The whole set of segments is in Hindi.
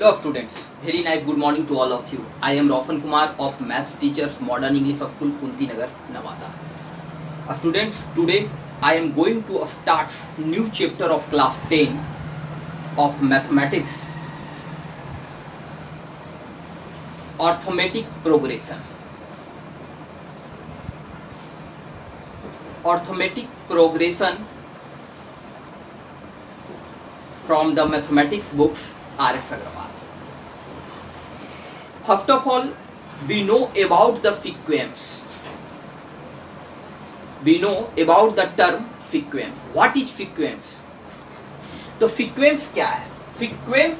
Hello students, very nice good morning to all of you. I am Roshan Kumar of Maths Teachers Modern English School, Kunti Nagar, Nevada. Students, today I am going to start new chapter of class 10 of mathematics, arithmetic progression. Arithmetic progression from the mathematics books R.S. Agrawal. First of all, we know about the sequence. We know about the term sequence. What is sequence? तो sequence क्या है? Sequence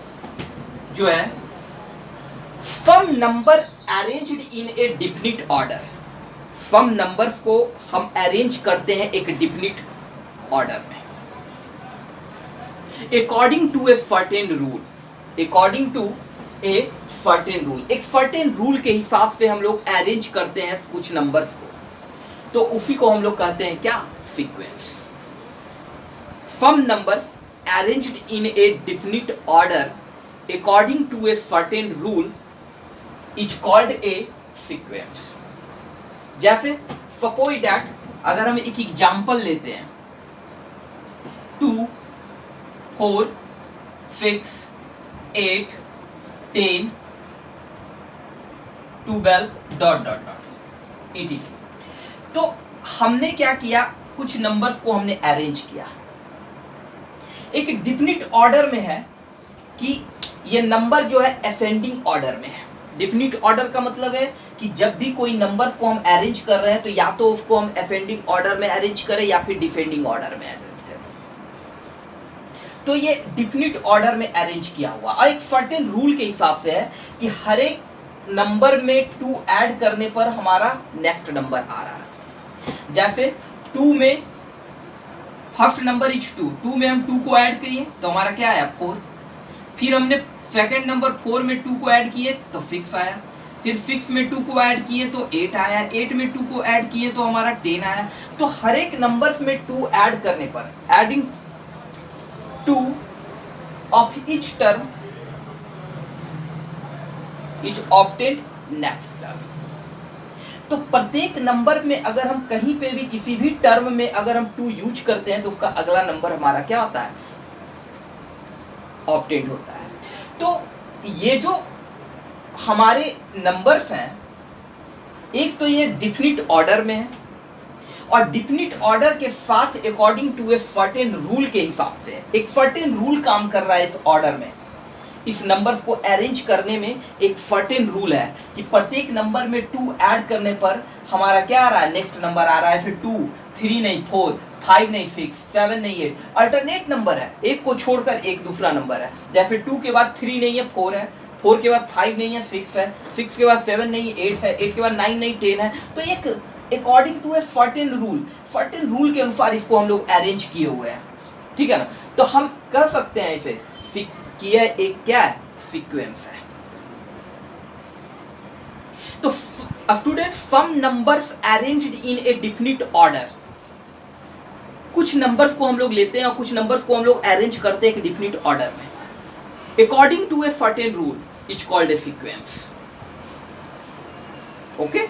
जो है some number arranged in a definite order. Some numbers को हम arrange करते हैं एक definite order में. According to a certain rule. According to a certain rule. एक certain rule के हिसाब से हम लोग अरेंज करते हैं कुछ नंबर्स को, तो उसी को हम लोग कहते हैं क्या? Sequence. Some numbers arranged in a definite order according to a certain rule is called a sequence. जैसे suppose that अगर हम एक एग्जाम्पल लेते हैं 2, 4, 6, 8, 10, 12 डॉट डॉट डॉट etc. तो हमने क्या किया, कुछ नंबर्स को हमने अरेंज किया, एक डिफिनिट ऑर्डर में है कि ये नंबर जो है असेंडिंग ऑर्डर में है. डिफिनिट ऑर्डर का मतलब है कि जब भी कोई नंबर्स को हम अरेंज कर रहे हैं तो या तो उसको हम असेंडिंग ऑर्डर में अरेंज करें या फिर डिसेंडिंग ऑर्डर में अरेंज करें. तो ये डिफिनिट ऑर्डर में अरेंज किया हुआ और एक सर्टेन रूल के हिसाब से है कि हर एक नंबर में 2 ऐड करने पर हमारा नेक्स्ट नंबर आ रहा है. जैसे 2 में फर्स्ट नंबर इज 2 में हम 2 को ऐड किए तो हमारा क्या आया 4. फिर हमने सेकंड नंबर 4 में 2 को ऐड किए तो 6 आया. फिर 6 में 2 को ऐड किए तो 8 आया. 8 में 2 को ऐड किए तो हमारा 10 आया. तो हर एक नंबर्स में 2 ऐड करने पर adding 2 of each term is obtained next term. तो प्रत्येक नंबर में अगर हम कहीं पे भी किसी भी टर्म में अगर हम 2 यूज करते हैं तो उसका अगला नंबर हमारा क्या होता है? ऑब्टेन्ड होता है. तो ये जो हमारे नंबर्स हैं, एक तो ये डिफिनिट ऑर्डर में है और डिफिनिट ऑर्डर के साथ according to a certain rule के हिसाब से एक सर्टेन रूल काम कर रहा है इस ऑर्डर में. इस नंबर्स को अरेंज करने में एक सर्टेन रूल है कि प्रत्येक नंबर में 2 ऐड करने पर हमारा क्या आ रहा है? नेक्स्ट नंबर आ रहा है. फिर 2, 3 नहीं 4, 5 नहीं 6, 7 नहीं 8, अल्टरनेट नंबर है, एक को छोड़कर एक दूसरा नंबर है. जैसे 2 के बाद 3 नहीं है 4 है, 4 के बाद 5 नहीं है 6 है, 6 के बाद 7 नहीं 8 है, 8 के बाद 9 नहीं 10 है. तो एक according to a certain rule के अनुसार इसको हम लोग अरेंज किए हुए हैं. ठीक है ना? तो हम कह सकते हैं इसे कि यह एक क्या है? सीक्वेंस है. तो student some numbers arranged in a definite order. कुछ नंबर्स को हम लोग लेते हैं और कुछ नंबर्स को हम लोग अरेंज करते हैं एक डिफिनिट ऑर्डर में according to a certain rule is called a sequence. Okay.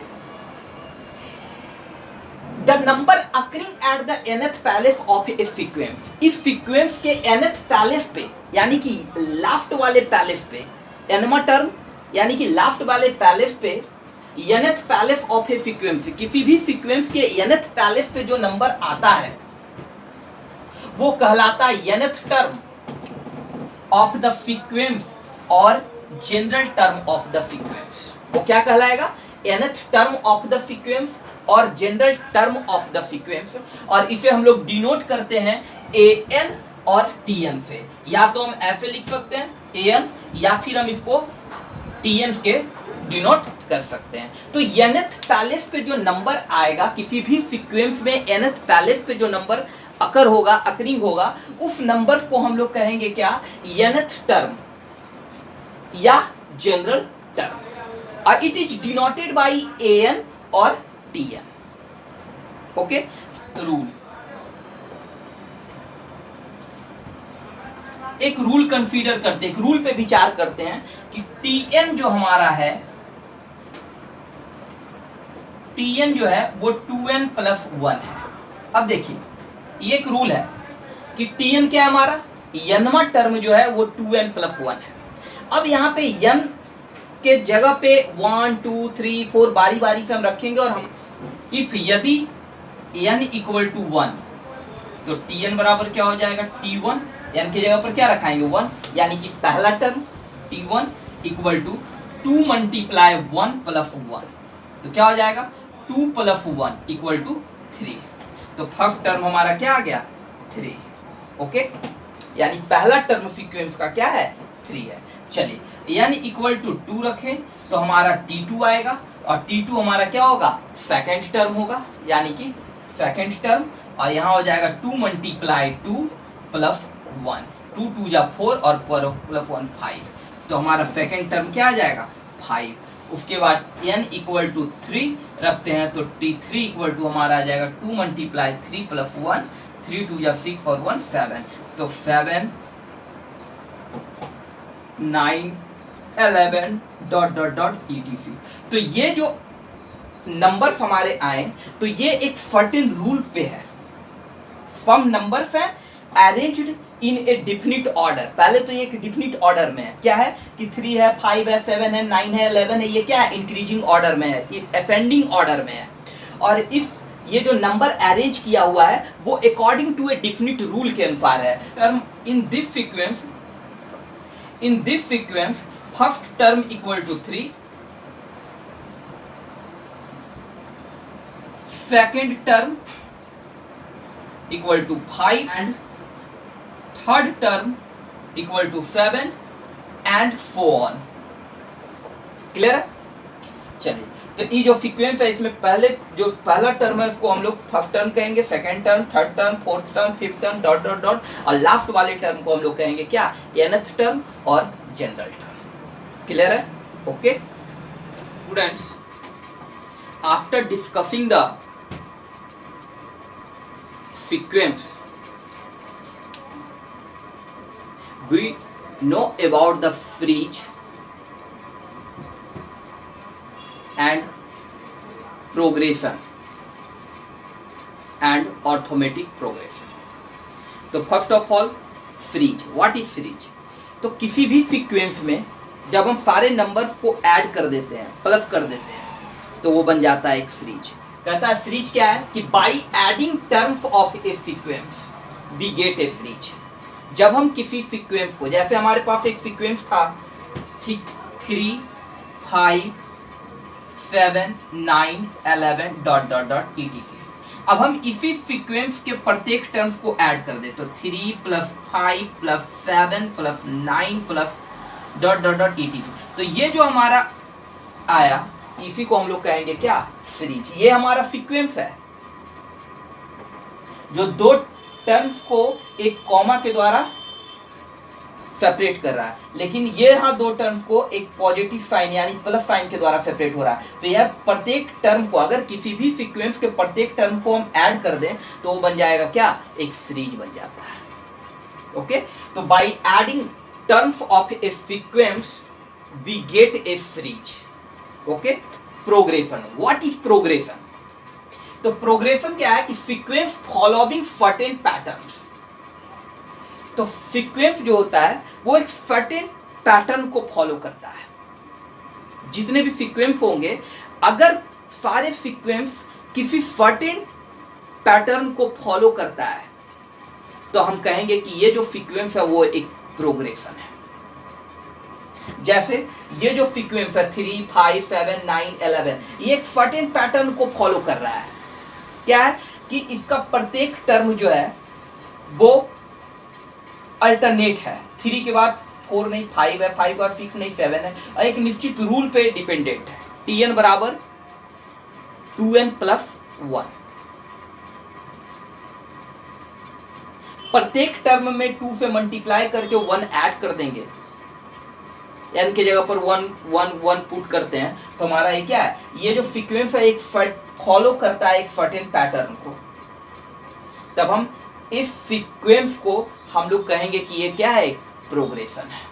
The number occurring at the nth place of a sequence. इस सीक्वेंस के nth पैलेस पे यानी कि लास्ट वाले पैलेस पे, nth टर्म यानी कि लास्ट वाले पैलेस पे, nth palace of a sequence, किसी भी सीक्वेंस के nth पैलेस पे जो नंबर आता है वो कहलाता है nth term of the sequence और general term of the sequence. वो क्या कहलाएगा? nth term of the sequence और general term of the sequence. और इसे हम लोग डिनोट करते हैं an और tn से. या तो हम ऐसे लिख सकते हैं an या फिर हम इसको tn के डिनोट कर सकते हैं. तो nth पैलेस पे जो नंबर आएगा किसी भी सीक्वेंस में, nth पैलेस पे जो नंबर अकरिंग होगा उस नंबर्स को हम लोग कहेंगे क्या? nth टर्म या जनरल टर्म. और it is denoted by an और tn. ओके. रूल एक रूल कंसीडर करते हैं, एक रूल पे विचार करते हैं कि Tn जो हमारा है, Tn जो है वो 2n प्लस 1 है। अब देखिए ये एक रूल है कि Tn क्या है हमारा, nवा टर्म जो है वो 2n प्लस 1 है। अब यहाँ पे n के जगह पे 1 2 3 4 बारी बारी से हम रखेंगे और हम इफ यदि n इक्वल टू 1 तो Tn बराबर क्या हो जाएगा, T1, n की जगह पर क्या रखाएंगे 1, यानी कि पहला term T1 equal to 2 multiply 1 plus 1, तो क्या हो जाएगा 2 प्लस 1 इक्वल टू 3। तो फर्स्ट टर्म हमारा क्या आ गया 3, ओके, यानी पहला टर्म सीक्वेंस का क्या है 3 है। चलिए n इक्वल टू 2 रखें तो हमारा T2 आएगा और T2 हमारा क्या होगा, सेकेंड टर्म होगा, यानी कि सेकेंड टर्म, और यहाँ हो जाएगा 2 मल्टीप्लाई 2 प्लस 1, 2 2 जा 4 और प्लस 1 5, तो हमारा सेकेंड टर्म क्या आ जाएगा 5। उसके बाद n इक्वल टू 3 रखते हैं तो T3 इक्वल टू हमारा आ जाएगा 2 मल्टीप्लाई 3 प्लस 1, 3 2 जा 6 और 1 7, तो 7 9 11 डॉट डॉट डॉट etc। तो ये जो नंबर्स हमारे आए तो ये एक सर्टेन रूल पे है। सम नंबर्स है arranged in a definite order, पहले तो ये एक डिफिनिट ऑर्डर में है, क्या है कि 3 है 5 है 7 है 9 है 11 है, ये क्या है इंक्रीजिंग ऑर्डर में है, असेंडिंग ऑर्डर में है। और इस ये जो नंबर अरेंज किया हुआ है वो according to a definite rule के अनुसार है। Term in this sequence first term equal to 3, second term equal to 5 and third term equal to 7 and so on। Clear है? चलिए तो ये जो सीक्वेंस है इसमें पहले जो पहला टर्म है उसको हम लोग फर्स्ट टर्म कहेंगे, second term, third term, fourth term, fifth term, dot dot dot, और लास्ट वाले टर्म को हम लोग कहेंगे क्या, nth टर्म और जनरल टर्म। क्लियर है? Okay students, after discussing the sequence we know about the fridge and progression and arithmetic progression। तो first of all series, what is series? तो किसी भी सीक्वेंस में जब हम सारे नंबर्स को ऐड कर देते हैं, प्लस कर देते हैं, तो वो बन जाता है एक फ्रीज। कहता है फ्रीज क्या है कि by adding terms of a sequence we get a series. जब हम किसी सीक्वेंस को, जैसे हमारे पास एक सीक्वेंस था ठीक 3 5 7 9 11 डॉट डॉट डॉट etc। अब हम इसी सीक्वेंस के प्रत्येक टर्म्स को ऐड कर दे तो 3 plus 5 plus 7 plus 9 plus dot dot dot etc। तो ये जो हमारा आया इसी को हम लोग कहेंगे क्या, सीरीज। ये हमारा सीक्वेंस है जो दो टर्म्स को एक कॉमा के द्वारा सेपरेट कर रहा है, लेकिन ये यहाँ दो टर्म्स को एक पॉजिटिव साइन यानी प्लस साइन के द्वारा सेपरेट हो रहा है। तो यह प्रत्येक टर्म को, अगर किसी भी सीक्वेंस के प्रत्येक टर्म को हम ऐड कर दें तो वो बन जाएगा क्या, एक सीरीज बन जाता है। ओके, तो by adding terms of a sequence we get a series. Okay, progression, what is progression? तो प्रोग्रेशन क्या है कि सीक्वेंस फॉलोइंग सर्टेन पैटर्न्स। तो सीक्वेंस जो होता है वो एक सर्टेन पैटर्न को फॉलो करता है। जितने भी सीक्वेंस होंगे, अगर सारे सीक्वेंस किसी सर्टेन पैटर्न को फॉलो करता है तो हम कहेंगे कि ये जो सीक्वेंस है वो एक प्रोग्रेशन है। जैसे ये जो सीक्वेंस है 3 5 7 9 11, ये एक सर्टेन पैटर्न को फॉलो कर रहा है। क्या है कि इसका प्रत्येक टर्म जो है वो अल्टरनेट है, 3 के बाद 4 नहीं 5 है, 5 और 6 नहीं 7 है, और एक निश्चित रूल पे डिपेंडेंट है। Tn बराबर 2n प्लस 1। प्रत्येक टर्म में 2 से मल्टीप्लाई करके 1 ऐड कर देंगे, n की जगह पर 1 1 1 पुट करते हैं, तो हमारा ये क्या है, ये जो सीक्वेंस है एक फॉलो करता है एक सर्टेन पैटर्न को। तब हम इस सीक्वेंस को हम लोग कहेंगे कि ये क्या है, प्रोग्रेशन है।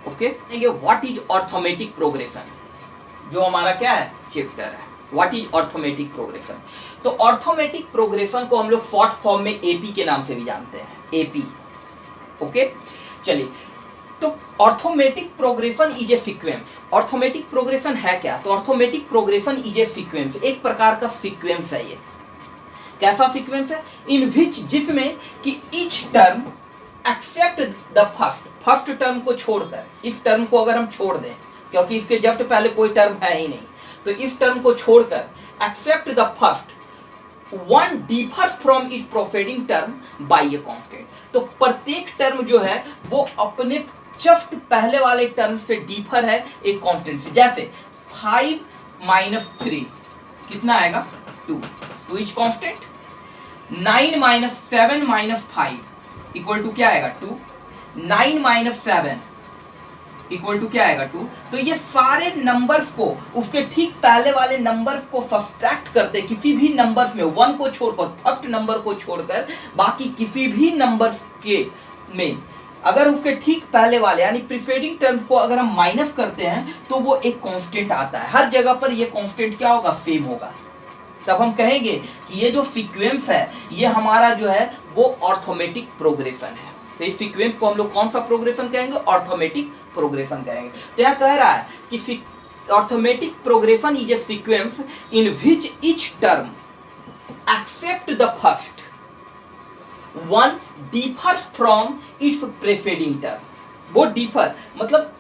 Okay, what is arithmetic progression, जो हमारा क्या है चैप्टर है, व्हाट इज अर्थमेटिक प्रोग्रेशन। तो अर्थमेटिक प्रोग्रेशन को हम लोग शॉर्ट फॉर्म में एपी के नाम से भी जानते हैं, एपी। ओके, चलिए, तो arithmetic progression is a sequence. Arithmetic progression है क्या? तो arithmetic progression is a sequence, एक प्रकार का सीक्वेंस है ये। कैसा सीक्वेंस है? इन विच, जिसमें कि each term except the first term को छोड़कर, इस टर्म को अगर हम छोड़ दें, क्योंकि इसके जस्ट पहले कोई टर्म है ही नहीं, तो इस टर्म को छोड़कर except the first one differs from it proceeding term by a constant. तो प्रत्येक टर्म जो है वो अपने जस्ट पहले वाले टर्म से डिफर है एक कांस्टेंट से। जैसे 5 - 3 कितना आएगा 2, 2 इज कांस्टेंट। 9 - 7 - 5 इक्वल टू क्या आएगा 2। 9 - 7 इक्वल टू क्या आएगा 2। तो ये सारे नंबर्स को उसके ठीक पहले वाले नंबर्स को सब्ट्रैक्ट करते, किसी भी नंबर्स में 1 को छोड़कर, फर्स्ट नंबर को छोड़कर बाकी किसी भी नंबर्स के में अगर उसके ठीक पहले वाले यानी प्रीसीडिंग टर्म को अगर हम माइनस करते हैं तो वो एक कांस्टेंट आता है। हर जगह पर ये कांस्टेंट क्या होगा, सेम होगा। तब हम कहेंगे कि ये जो सीक्वेंस है ये हमारा जो है वो अर्थमेटिक प्रोग्रेशन है। तो इस सीक्वेंस को हम लोग कौन सा प्रोग्रेशन कहेंगे, अर्थमेटिक प्रोग्रेशन कहेंगे। तो यह कह रहा है कि arithmetic progression is a sequence in which each term except the first one differs from its preceding term. वो डिफर मतलब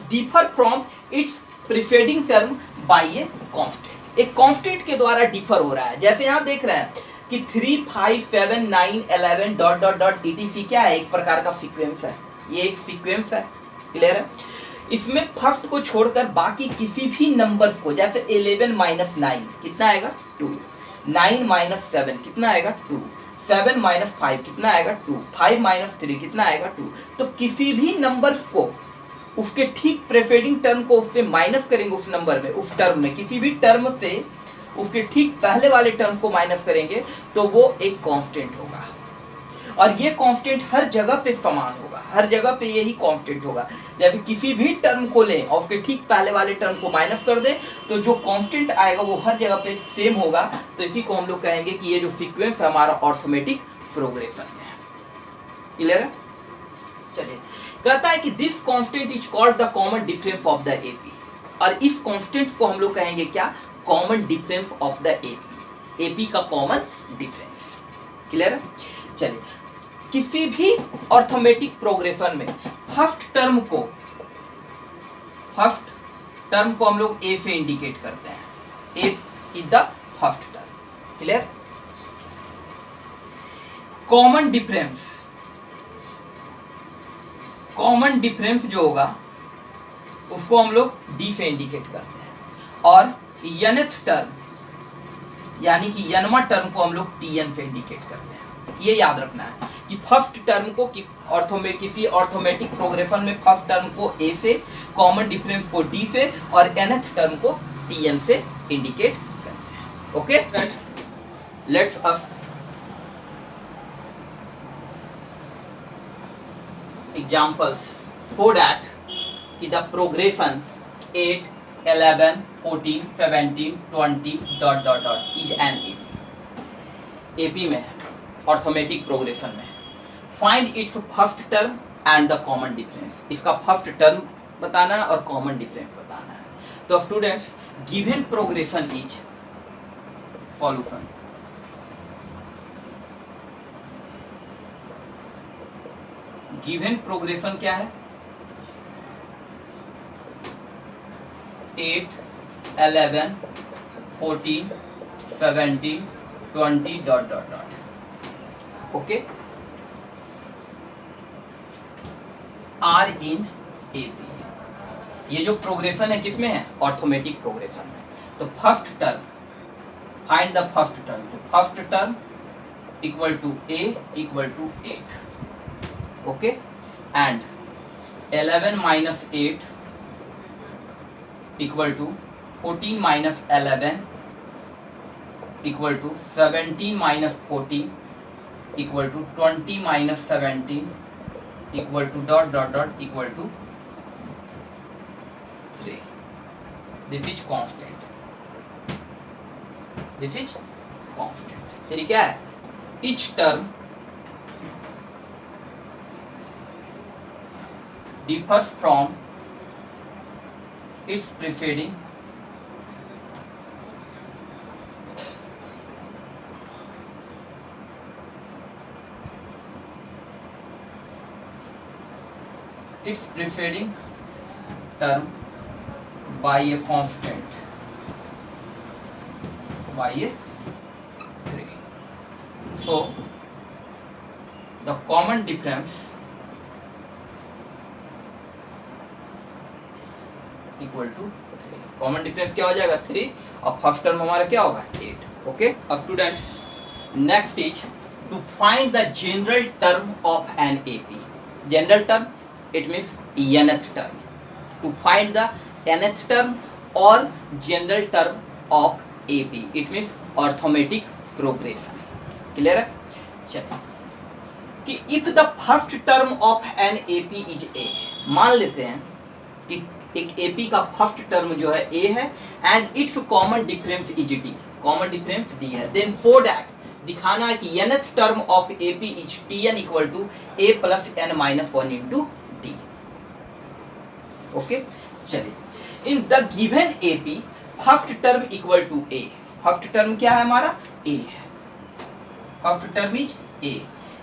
differ from its preceding term by a constant, एक कांस्टेंट के द्वारा डिफर हो रहा है। जैसे यहां देख रहे हैं कि 3, 5, 7, 9, 11 डॉट डॉट डॉट etc क्या है, एक प्रकार का सीक्वेंस है। ये एक सीक्वेंस है, क्लियर है। इसमें फर्स्ट को छोड़कर बाकी किसी भी नंबर्स को, जैसे 11 - 9 कितना आएगा 2, 9 - 7 कितना आएगा 2, 7 - 5 कितना आएगा 2, 5 - 3 कितना आएगा 2। तो किसी भी नंबर्स को उसके ठीक प्रीसीडिंग टर्म को उससे माइनस करेंगे, उस नंबर में, उस टर्म में किसी भी टर्म से उसके ठीक पहले वाले टर्म को माइनस करेंगे तो वो एक कांस्टेंट होगा। और ये कांस्टेंट हर जगह पे समान होगा, हर जगह पे यही कांस्टेंट होगा। जब किसी भी टर्म को लें और उसके ठीक पहले वाले टर्म को माइनस कर दें तो जो कांस्टेंट आएगा वो हर जगह पे सेम होगा। तो इसी को हम लोग कहेंगे कि ये जो सीक्वेंस है हमारा अर्थमेटिक प्रोग्रेशन है, क्लियर है। चलिए, कहता है कि this constant is called the common difference of the AP. और इस कांस्टेंट को हम लोग कहेंगे क्या, common difference of the AP, AP का कॉमन डिफरेंस, क्लियर है। चलिए, किसी भी अर्थमेटिक प्रोग्रेशन में फर्स्ट टर्म को हम लोग ए से इंडिकेट करते हैं, A is the first term, clear. Common difference जो होगा उसको हम लोग डी से इंडिकेट करते हैं। और nth टर्म यानी कि nवां टर्म को हम लोग tn से इंडिकेट करते हैं। ये याद रखना है कि फर्स्ट टर्म को किसी ऑर्थोमेटिक प्रोग्रेशन में फर्स्ट टर्म को a से, कॉमन डिफरेंस को d से और nth टर्म को tn से इंडिकेट करते हैं। Okay friends, let's us examples so that कि the progression 8, 11, 14, 17, 20 dot dot dot is an AP में ऑर्थोमेटिक प्रोग्रेशन में find its first term and the common difference. इसका फर्स्ट टर्म बताना है और कॉमन डिफरेंस बताना है। तो students, given progression is solution. Given progression क्या है, 8, 11, 14, 17, 20 dot dot dot. Okay, are in AP. ये जो प्रोग्रेशन है किसमें है, ऑर्थोमेटिक प्रोग्रेशन में। तो first term, find the first term. तो first term equal to a equal to 8, okay, and 11 - 8 equal to 14 - 11 equal to 17 - 14 equal to 20 minus 17 equal to dot dot dot equal to 3. This is constant. This is constant. ठीक है. Each term differs from its preceding term by a constant, by a 3. So the common difference equal to 3. Common difference क्या हो जाएगा 3 और फर्स्ट टर्म हमारा क्या होगा 8. ओके. अब students next is to find the general term of an AP. General term it means nth term. To find the nth term और general term of AP it means arithmetic progression. Clear है. चलिए कि if the first term of an AP is a. मान लेते हैं कि एक एपी का फर्स्ट टर्म जो है ए है and its common difference is d. Common difference d है. देन फॉर दैट दिखाना है कि nth term of AP is tn equal to a plus n minus 1 into d. Okay. चलिए in the given AP first term equal to a. First term क्या है हमारा a है. First term is a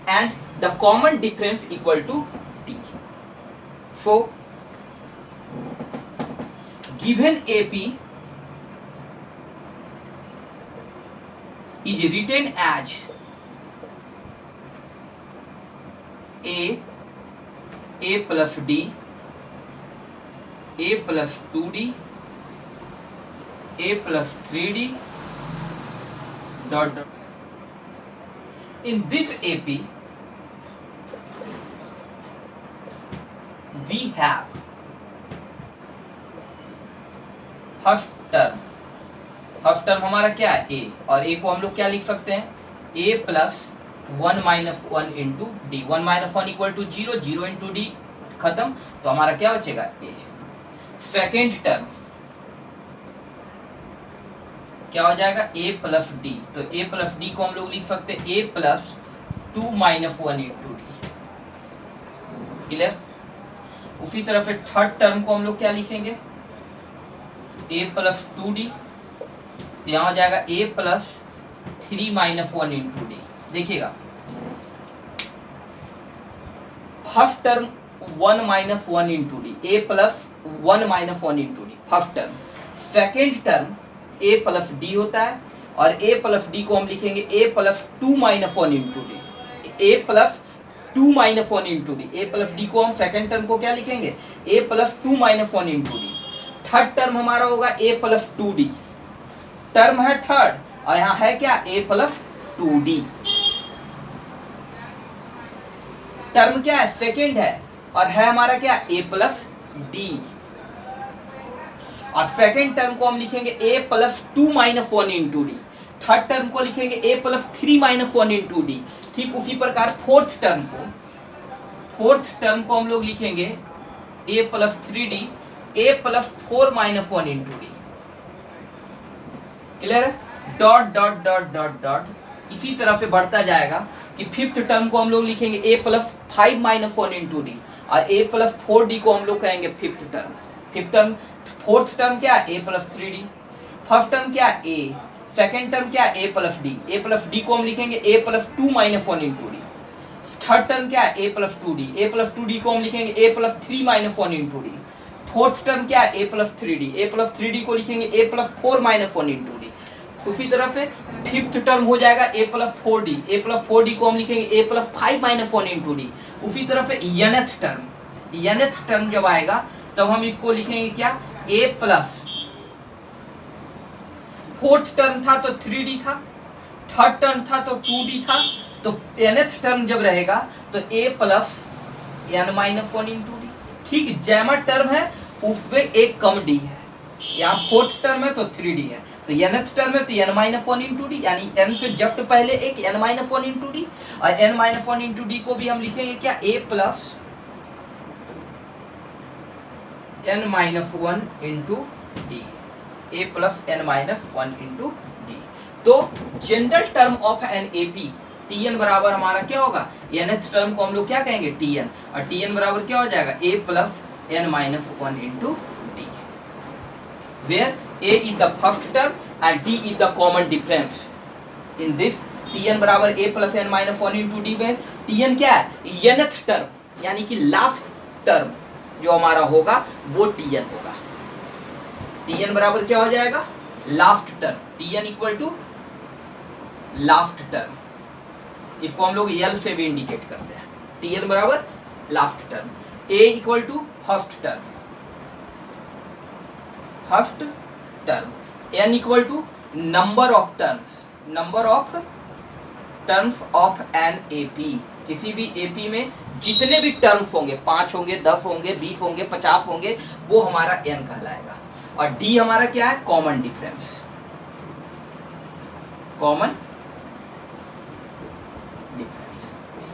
and the common difference equal to d. So given AP is written as a plus d, a plus 2d, a plus 3d dot dot. In this AP we have first term हमारा क्या है a और a को हम लोग क्या लिख सकते हैं a plus 1 minus 1 into D. 1 minus 1 equal to 0. 0 into D खत्म. तो हमारा क्या बचेगा a. सेकेंड टर्म क्या हो जाएगा a प्लस डी. तो a प्लस डी को हम लोग लिख सकते हैं a plus 2 minus 1 into d. Clear. उसी तरह से थर्ड टर्म को हम लोग क्या लिखेंगे a प्लस 2d. तो यहाँ हो जाएगा a plus 3 minus 1 into d. देखिएगा first term 1 minus 1 into d. a plus 1 minus 1 into d first term. Second term a plus d होता है और a प्लस डी को हम लिखेंगे a plus 2 minus 1 into d. a plus 2 minus 1 into d. a plus D को हम सेकेंड टर्म को क्या लिखेंगे a plus 2 minus 1 into D. Third term हमारा होगा a प्लस 2d. टर्म है थर्ड और यहाँ है क्या a प्लस 2d. टर्म क्या है सेकेंड है और है हमारा क्या a प्लस d. और सेकेंड टर्म को हम लिखेंगे a plus 2 minus 1 into D. Third term को लिखेंगे a plus 3 minus 1 into D. ठीक उसी प्रकार फोर्थ टर्म को हम लोग लिखेंगे a plus 3d a plus 4 minus 1 into d. Clear है. Dot dot dot dot dot इसी तरह से बढ़ता जाएगा कि फिफ्थ टर्म को हम लोग लिखेंगे a plus 5 minus 1 into d और a प्लस 4d को हम लोग कहेंगे फिफ्थ टर्म. फोर्थ टर्म क्या a plus 3d. First term क्या a. सेकेंड टर्म क्या a plus d. a plus d को हम लिखेंगे a plus 2 minus 1 into D. Third term क्या a plus 2d. a plus 2d को हम लिखेंगे a plus 3 minus 1 into D. Fourth term क्या है a plus 3d. a plus 3d को लिखेंगे a plus 4 minus 1 into D. उसी तरह से फिफ्थ टर्म हो जाएगा a plus 4d. a plus 4d को हम लिखेंगे a plus 5 minus 1 into D. उसी तरह से nth टर्म जब आएगा तब हम इसको लिखेंगे क्या a प्लस. फोर्थ टर्म था तो 3d था. थर्ड टर्म था तो 2d था. तो nth टर्म जब रहेगा तो a plus n minus 1 into D. ठीक जैमा टर्म है उसमें एक कम d है. यहाँ फोर्थ टर्म है तो 3d है. तो nth टर्म है तो n minus one into d, यानी n से जस्ट पहले एक n minus one into d, और n minus one into d को भी हम लिखेंगे क्या, a plus n minus one into d, a plus n minus one into d. तो general term of an AP Tn बराबर हमारा क्या होगा, nth टर्म को हम लोग क्या कहेंगे Tn, और Tn बराबर क्या हो जाएगा a plus n minus one into D, where a is the first term and d is the common difference in this। Tn बराबर a plus n minus one into D में Tn क्या है, nth टर्म यानी कि लास्ट टर्म जो हमारा होगा वो Tn होगा। Tn बराबर क्या हो जाएगा, last term, Tn equal to last term, इसको हम लोग L से भी इंडिकेट करते हैं। Tn बराबर last term, A equal to first term, first term, N equal to number of terms, number of terms of an AP. किसी भी एपी में जितने भी टर्म्स होंगे, 5 होंगे, 10 होंगे, 20 होंगे, 50 होंगे, वो हमारा n कहलाएगा। और d हमारा क्या है, common difference, common difference.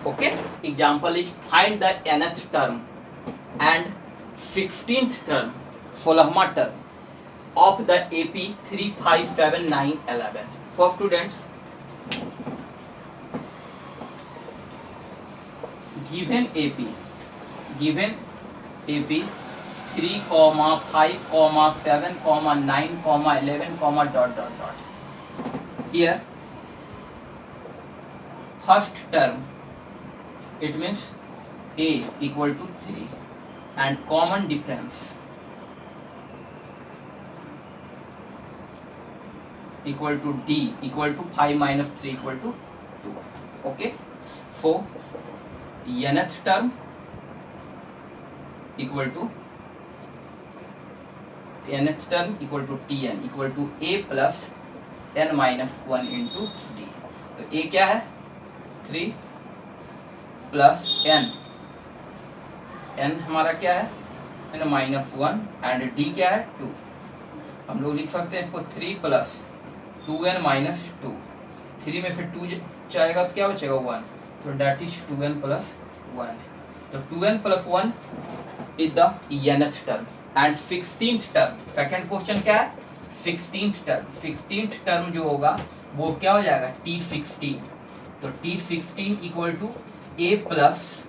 Okay, example is find the nth term and 16th term, 16वां term of the AP 3, 5, 7, 9, 11। For students, given AP 3, 5, 7, 9, 11, dot dot dot. Here first term, it means A equal to 3 and common difference equal to D equal to 5 minus 3 equal to 2. Okay, so nth term equal to Tn equal to a plus n minus 1 into d। तो a क्या है, 3 प्लस n हमारा क्या है, n माइनस 1 एंड d क्या है 2। हम लोग लिख सकते हैं इसको 3 प्लस 2n माइनस 2, 3 में फिर 2 जाएगा तो क्या बचेगा 1, तो दैट इज 2n प्लस 1। तो 2n plus 1 is the nth term and 16th term. Second question क्या है, 16th टर्म, 16th टर्म जो होगा वो क्या हो जाएगा, T16। तो T16 equal to a plus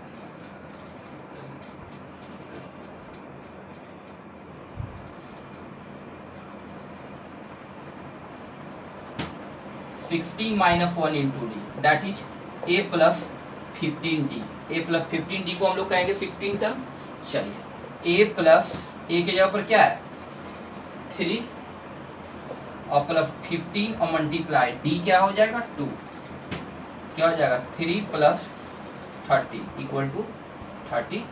16 minus 1 into d, that is a plus 15d। a plus 15d को हम लोग कहेंगे 16 टर्म। चलिए a प्लस a के जगह पर क्या है 3 और प्लस 15 और मल्टीप्लाई d क्या हो जाएगा 2, क्या हो जाएगा 3 प्लस 30 इक्वल टू 33।